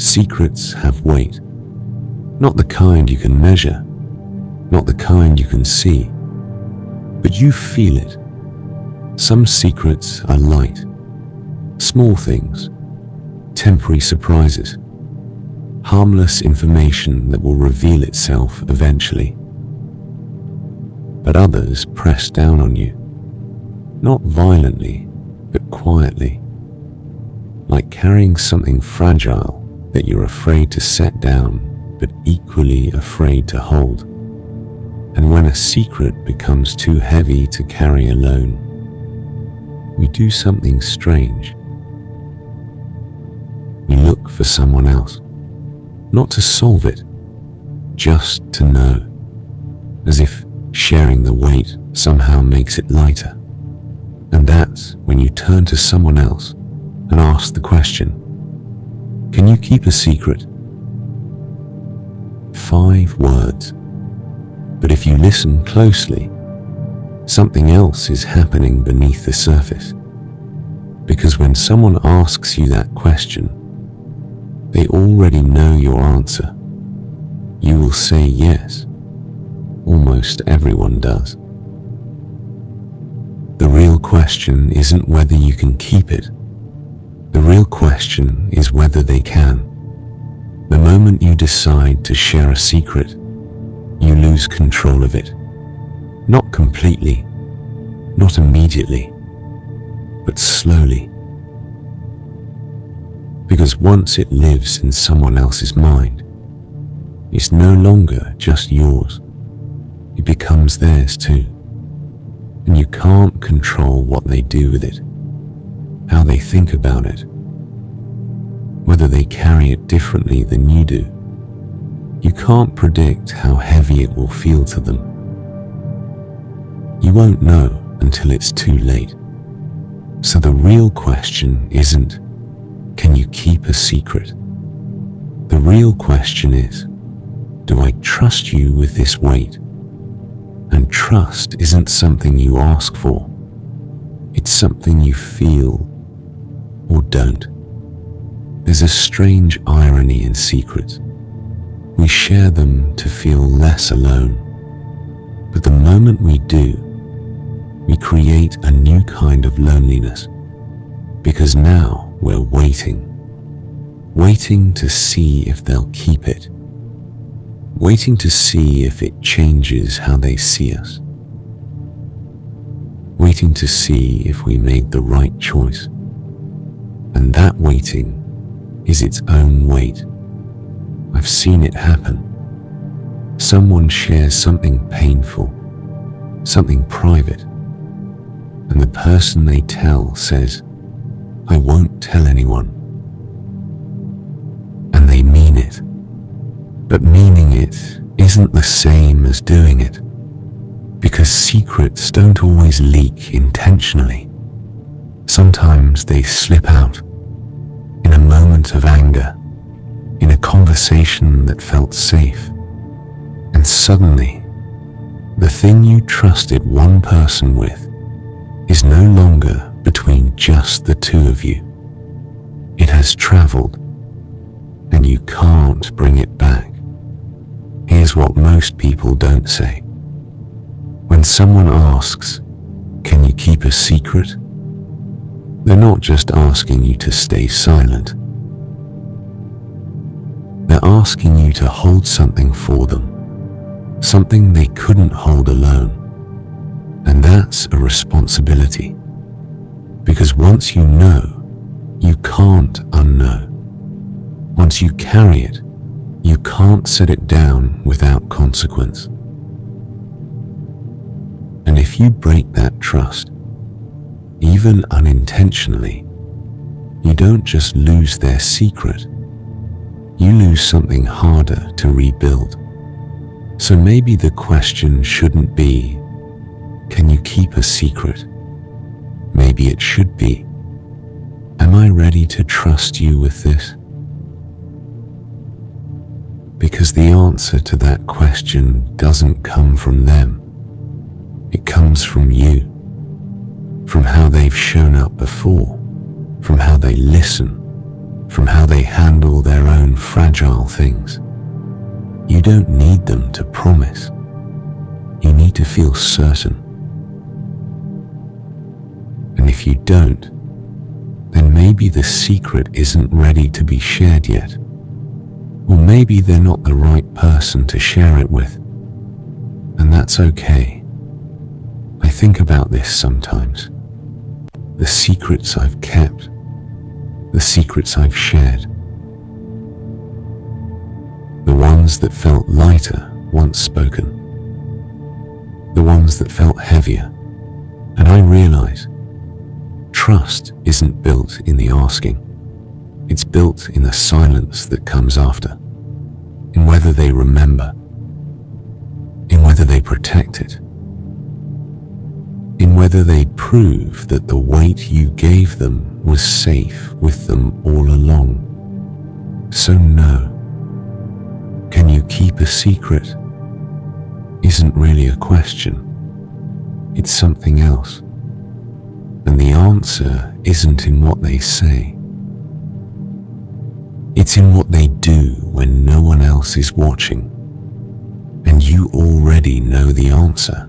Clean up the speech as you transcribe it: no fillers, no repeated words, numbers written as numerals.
Secrets have weight, not the kind you can measure, not the kind you can see, but you feel it. Some secrets are light, small things, temporary surprises, harmless information that will reveal itself eventually. But others press down on you, not violently, but quietly, like carrying something fragile that you're afraid to set down, but equally afraid to hold. And when a secret becomes too heavy to carry alone, we do something strange. We look for someone else, not to solve it, just to know, as if sharing the weight somehow makes it lighter. And that's when you turn to someone else and ask the question, can you keep a secret? 5 words. But if you listen closely, something else is happening beneath the surface. Because when someone asks you that question, they already know your answer. You will say yes. Almost everyone does. The real question isn't whether you can keep it. The real question is whether they can. The moment you decide to share a secret, you lose control of it. Not completely, not immediately, but slowly. Because once it lives in someone else's mind, it's no longer just yours. It becomes theirs too. And you can't control what they do with it, how they think about it, whether they carry it differently than you do. You can't predict how heavy it will feel to them. You won't know until it's too late. So the real question isn't, can you keep a secret? The real question is, do I trust you with this weight? And trust isn't something you ask for. It's something you feel or don't. There's a strange irony in secrets. We share them to feel less alone. But the moment we do, we create a new kind of loneliness. Because now we're waiting to see if they'll keep it. Waiting to see if it changes how they see us. Waiting to see if we made the right choice. And that waiting is its own weight. I've seen it happen. Someone shares something painful, something private, and the person they tell says, I won't tell anyone. And they mean it. But meaning it isn't the same as doing it, because secrets don't always leak intentionally. Sometimes they slip out in a moment of anger, in a conversation that felt safe, and suddenly the thing you trusted one person with is no longer between just the two of you. It has traveled, and you can't bring it back. Here's what most people don't say. When someone asks, can you keep a secret? They're not just asking you to stay silent. They're asking you to hold something for them, something they couldn't hold alone. And that's a responsibility. Because once you know, you can't unknow. Once you carry it, you can't set it down without consequence. And if you break that trust, even unintentionally, you don't just lose their secret, you lose something harder to rebuild. So maybe the question shouldn't be, can you keep a secret? Maybe it should be, am I ready to trust you with this? Because the answer to that question doesn't come from them. It comes from you, from how they've shown up before, from how they listen, from how they handle their own fragile things. You don't need them to promise. You need to feel certain. And if you don't, then maybe the secret isn't ready to be shared yet. Or maybe they're not the right person to share it with. And that's okay. I think about this sometimes. The secrets I've kept, the secrets I've shared. The ones that felt lighter once spoken. The ones that felt heavier. And I realize trust isn't built in the asking. It's built in the silence that comes after. In whether they remember. In whether they protect it. In whether they prove that the weight you gave them was safe with them all along. So no. Can you keep a secret? Isn't really a question. It's something else. And the answer isn't in what they say. It's in what they do when no one else is watching. And you already know the answer.